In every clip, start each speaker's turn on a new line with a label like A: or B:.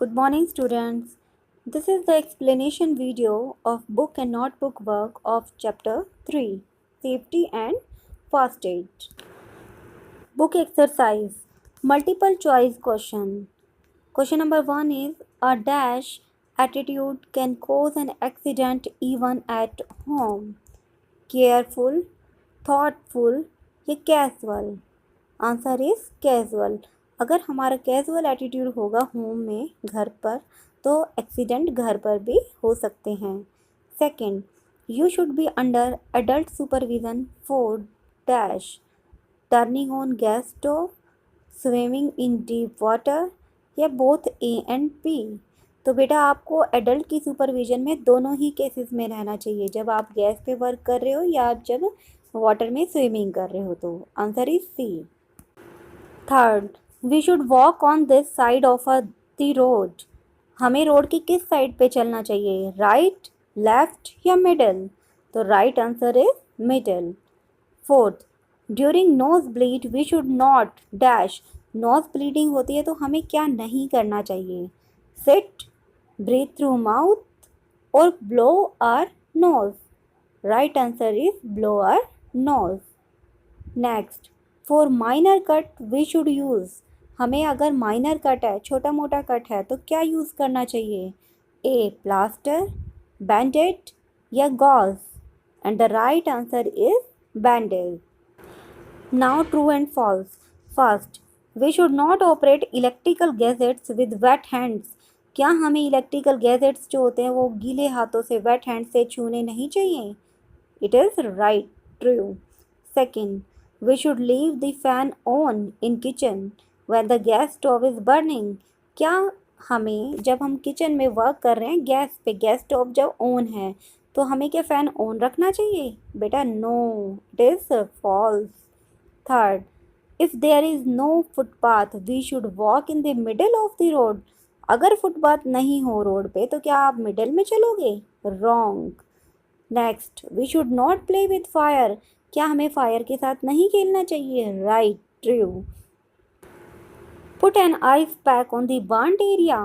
A: Good morning, students. This is the explanation video of book and notebook work of chapter 3, Safety and First Aid. Book exercise, multiple choice question. Question number 1 is, a dash attitude can cause an accident even at home. Careful, thoughtful या casual? Answer is casual. अगर हमारा casual attitude होगा home में, घर पर, तो accident घर पर भी हो सकते हैं. Second, you should be under adult supervision for dash. Turning on gas stove, swimming in deep water या बोथ ए एंड बी. तो बेटा आपको एडल्ट की सुपरविजन में दोनों ही केसेस में रहना चाहिए, जब आप गैस पे वर्क कर रहे हो या आप जब वाटर में स्विमिंग कर रहे हो. तो answer is C. Third, we should walk on this side of the road. हमें रोड की किस साइड पे चलना चाहिए, राइट, लेफ्ट या मिडल? तो right answer is middle. Fourth, during nose bleed we should not dash. Nose bleeding होती है तो हमें क्या नहीं करना चाहिए, सिट, ब्रीथ थ्रू माउथ और blow our nose. Right answer is blow our nose. Next, for minor cut we should use. हमें अगर माइनर कट है, छोटा मोटा कट है, तो क्या यूज़ करना चाहिए, ए प्लास्टर, बैंडेड या gauze? And the right answer is bandage. Now true and false. First, we should not operate electrical gadgets with wet hands. क्या हमें इलेक्ट्रिकल गैजेट्स जो होते हैं वो गीले हाथों से, वेट हैंड से छूने नहीं चाहिए? It is right, true. Second, we should leave the fan on in kitchen when the gas stove is burning. क्या हमें, जब हम किचन में वर्क कर रहे हैं गैस पे, गैस स्टोव जब ऑन है, तो हमें क्या फ़ैन ऑन रखना चाहिए? बेटा no, it is false. Third, if there is no footpath we should walk in the middle of the road. अगर फुटपाथ नहीं हो रोड पे तो क्या आप मिडल में चलोगे? Wrong. Next, we should not play with fire. क्या हमें फायर के साथ नहीं खेलना चाहिए? Right, true. Put an ice pack on the burnt area.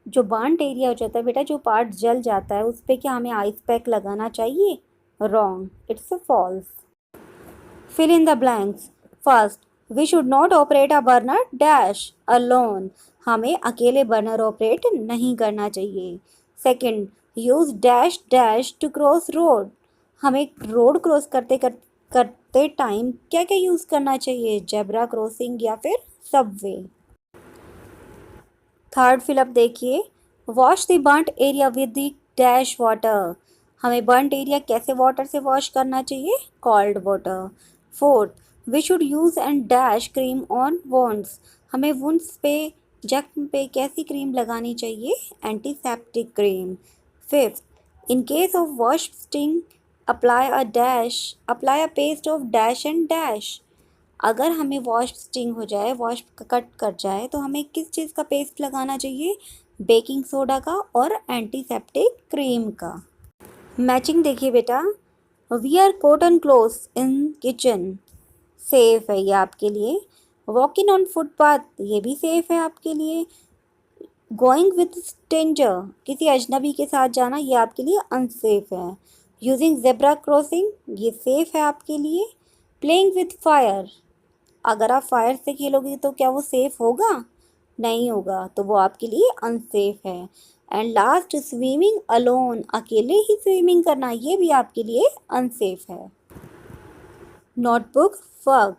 A: जो बर्न्ट एरिया हो जाता है बेटा, जो पार्ट जल जाता है, उस पर क्या हमें आइस पैक लगाना चाहिए? Wrong, it's false. Fill in the blanks. First, we should not operate a burner dash alone. हमें अकेले बर्नर ऑपरेट नहीं करना चाहिए. Second, use dash dash to cross road. हमें रोड क्रॉस करते टाइम क्या क्या यूज़ करना चाहिए, जेब्रा क्रॉसिंग या फिर सबवे? थर्ड फिलअप देखिए, wash the burnt area with the dash water. हमें बर्न्ट एरिया कैसे वाटर से वॉश करना चाहिए? Called water. Fourth, we should use and dash cream on wounds. हमें वुंड्स पे, जख्म पे कैसी क्रीम लगानी चाहिए? Antiseptic cream. Fifth, in case of wasp sting apply a paste of dash and dash. अगर हमें वॉश स्टिंग हो जाए, वॉश कट कर जाए, तो हमें किस चीज़ का पेस्ट लगाना चाहिए? बेकिंग सोडा का और एंटीसेप्टिक क्रीम का. मैचिंग देखिए बेटा, wear cotton clothes in kitchen, safe है ये आपके लिए. वॉकिंग ऑन फुटपाथ, ये भी सेफ है आपके लिए. गोइंग विद स्ट्रेंजर, किसी अजनबी के साथ जाना, ये आपके लिए अनसेफ है. यूजिंग जेब्रा क्रॉसिंग, ये सेफ है आपके लिए. प्लेइंग विद फायर, अगर आप फायर से खेलोगे तो क्या वो सेफ होगा? नहीं होगा, तो वो आपके लिए अनसेफ है. एंड लास्ट, स्विमिंग अलोन, अकेले ही स्विमिंग करना, ये भी आपके लिए अनसेफ है. Notebook work.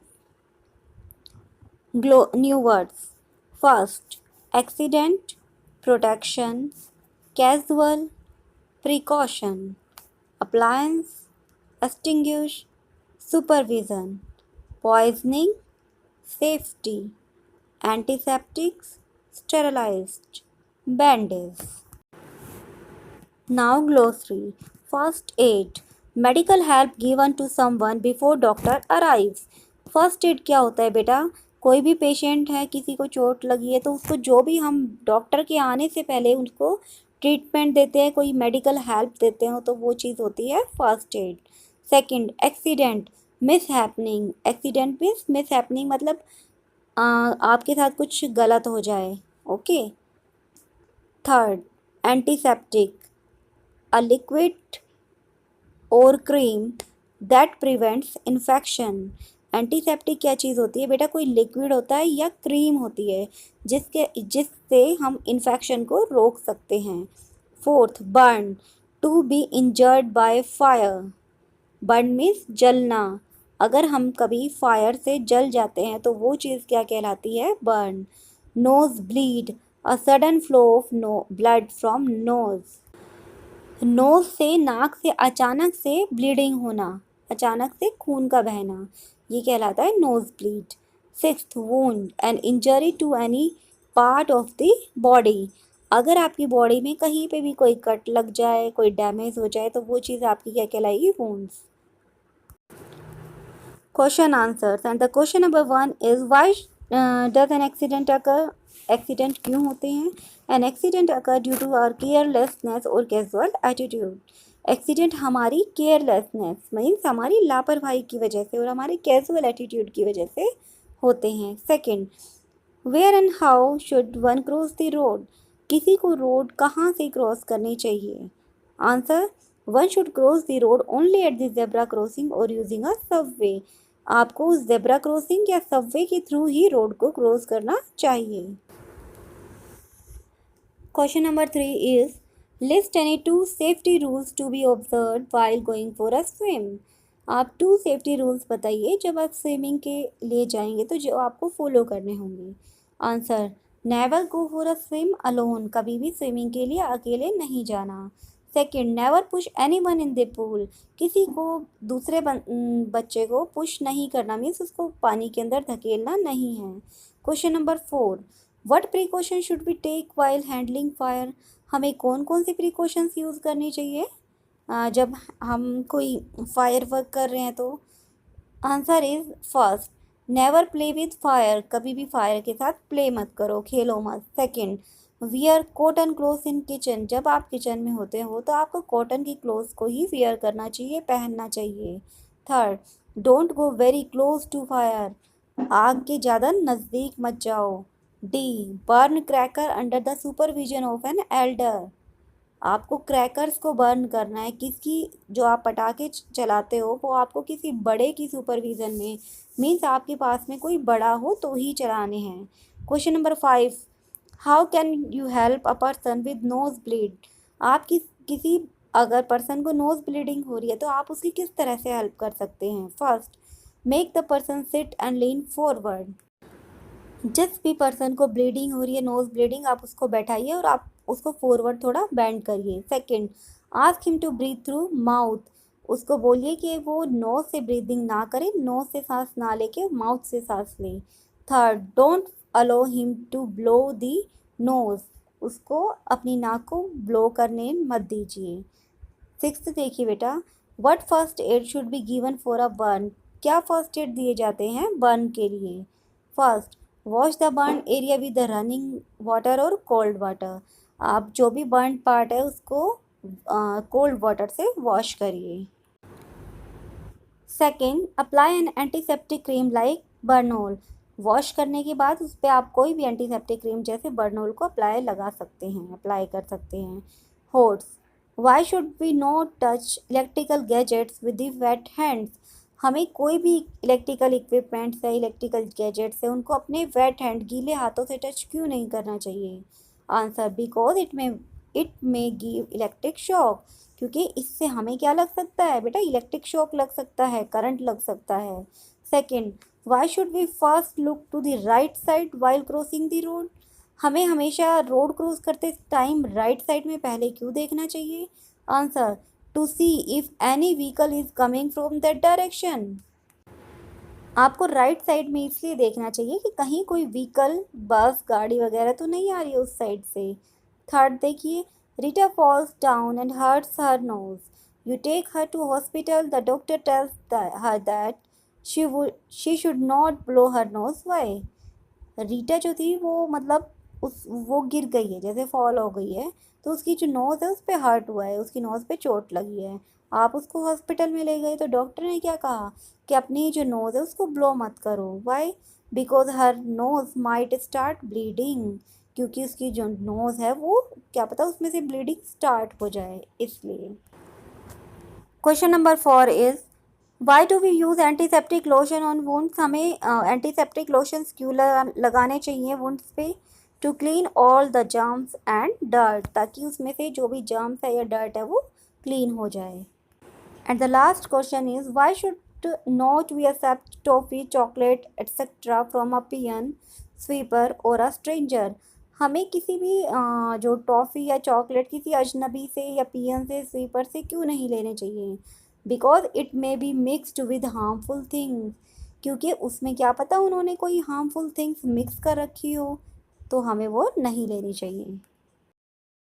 A: New words. First, accident, protection, casual, precaution, appliance, extinguish, supervision, poisoning, safety, antiseptics, sterilized, bandage. Now glossary. First aid, medical help given to someone before doctor arrives. First aid क्या होता है बेटा? कोई भी patient है, किसी को चोट लगी है, तो उसको जो भी हम डॉक्टर के आने से पहले उसको ट्रीटमेंट देते हैं, कोई मेडिकल हेल्प देते हैं, तो वो चीज़ होती है first aid. Second, accident, mishappening. Accident means mishappening, मतलब आपके साथ कुछ गलत हो जाए. Okay. Third, antiseptic, a liquid और cream that prevents infection. Antiseptic क्या चीज़ होती है बेटा? कोई लिक्विड होता है या क्रीम होती है जिससे हम इन्फेक्शन को रोक सकते हैं। Fourth, burn, to be injured by fire. Burn means जलना। अगर हम कभी फायर से जल जाते हैं तो वो चीज़ क्या कहलाती है? Burn. Nose bleed, a sudden flow of blood from nose. Nose से, नाक से अचानक से ब्लीडिंग होना, अचानक से खून का बहना, ये कहलाता है nose bleed. Sixth, wound, an injury to any part of the body. अगर आपकी बॉडी में कहीं पे भी कोई कट लग जाए, कोई डैमेज हो जाए, तो वो चीज़ आपकी क्या कहलाएगी? Wounds. Question answers, and the question number 1 is why does an accident occur? Accident क्यों होते हैं? An accident occur due to our carelessness or casual attitude. Accident हमारी केयरलेसनेस मीन्स हमारी लापरवाही की वजह से और हमारे कैजुअल एटीट्यूड की वजह से होते हैं। Second, where and how should one cross the road? किसी को रोड कहाँ से क्रॉस करनी चाहिए? Answer, one should cross the road only at the zebra crossing और यूजिंग अ सबवे। आपको जेब्रा क्रॉसिंग या सबवे के थ्रू ही रोड को क्रॉस करना चाहिए। Question number 3 is list any 2 safety rules to be observe while going for a swim. आप 2 safety rules बताइए जब आप स्विमिंग के लिए जाएंगे तो जो आपको फॉलो करने होंगे। Answer, never go for a swim alone. कभी भी स्विमिंग के लिए अकेले नहीं जाना। Second, never push any one in the pool. किसी को दूसरे बच्चे को पुश नहीं करना मीन्स उसको पानी के अंदर धकेलना नहीं है। Question number 4, what precaution should be take while handling fire. हमें कौन कौन से प्रिकॉशंस यूज़ करनी चाहिए जब हम कोई फायर वर्क कर रहे हैं तो? Answer is first, never play with fire. कभी भी फायर के साथ प्ले मत करो, खेलो मत। Second, wear cotton cloth in kitchen. जब आप किचन में होते हो तो आपको कॉटन की क्लोथ को ही वियर करना चाहिए, पहनना चाहिए। Third, don't go very close to fire. आग के ज़्यादा नज़दीक मत जाओ। D, burn cracker under the supervision of an elder. आपको क्रैकर्स को बर्न करना है, किसकी, जो आप पटाखे चलाते हो वो आपको किसी बड़े की सुपरविज़न में मीन्स आपके पास में कोई बड़ा हो तो ही चलाने हैं। Question number 5, how can you help a person with nose bleed. आप किसी अगर पर्सन को नोज ब्लीडिंग हो रही है तो आप उसकी किस तरह से हेल्प कर सकते हैं? First, make the person sit and lean forward. जिस भी पर्सन को ब्लीडिंग हो रही है, नोज ब्लीडिंग, आप उसको बैठाइए और आप उसको फॉरवर्ड थोड़ा बेंड करिए। Second, ask him to breathe through mouth. उसको बोलिए कि वो नोज से ब्रीदिंग ना करे, नोज से सांस ना लेके माउथ से सांस ले। Third, don't allow him to blow the nose. उसको अपनी नाक को ब्लो करने मत दीजिए। सिक्स्थ देखिए बेटा, what first aid should be given for a burn. क्या फर्स्ट एड दिए जाते हैं बर्न के लिए? First, wash the burn area with the running water और कोल्ड वाटर। आप जो भी बर्न पार्ट है उसको कोल्ड वाटर से वॉश करिए। Second, apply N antiseptic cream like Bernoulli. Wash करने के बाद उस पर आप कोई भी एंटीसेप्टिक क्रीम जैसे बर्नोल को लगा सकते हैं, अप्लाई कर सकते हैं। HOTS, why should we not touch electrical gadgets with the wet hands. हमें कोई भी इलेक्ट्रिकल इक्विपमेंट्स है, इलेक्ट्रिकल गैजेट्स है, उनको अपने वेट हैंड, गीले हाथों से टच क्यों नहीं करना चाहिए? Answer, because it may give electric shock. क्योंकि इससे हमें क्या लग सकता है बेटा? इलेक्ट्रिक शॉक लग सकता है, करंट लग सकता है। Second, why should we first look to the right side while crossing the road. हमें हमेशा रोड क्रॉस करते टाइम राइट साइड में पहले क्यों देखना चाहिए? Answer, to see if any vehicle is coming from that direction. आपको राइट साइड में इसलिए देखना चाहिए कि कहीं कोई व्हीकल, बस, गाड़ी वगैरह तो नहीं आ रही है उस साइड से। थर्ड देखिए, Rita falls down and hurts her nose. You take her to hospital, the doctor tells her that she should not blow her nose. Why? Rita जो थी वो मतलब वो गिर गई है, जैसे फॉल हो गई है, तो उसकी जो नोज़ है उस पर हर्ट हुआ है, उसकी नोज़ पे चोट लगी है। आप उसको हॉस्पिटल में ले गए तो डॉक्टर ने क्या कहा कि अपनी जो नोज़ है उसको ब्लो मत करो। Why? Because her nose might start bleeding. क्योंकि उसकी जो नोज़ है वो क्या पता उसमें से ब्लीडिंग स्टार्ट हो जाए, इसलिए। Question number 4 is why do we use antiseptic lotion on wounds. हमें एंटीसेप्टिक लोशंस क्यों लगाने चाहिए वुंड्स पे? To clean all the germs and dirt, ताकि उसमें से जो भी जर्म्स है या डर्ट है वो क्लीन हो जाए। And the last question is why should not we accept toffee, chocolate etcetera from a peon, sweeper और अ स्ट्रेंजर। हमें किसी भी जो टॉफ़ी या चॉकलेट किसी अजनबी से या पियन से, स्वीपर से क्यों नहीं लेने चाहिए? Because it may be mixed with harmful things, क्योंकि उसमें क्या पता उन्होंने कोई हार्मफुल थिंग्स मिक्स कर रखी हो, तो हमें वो नहीं लेनी चाहिए।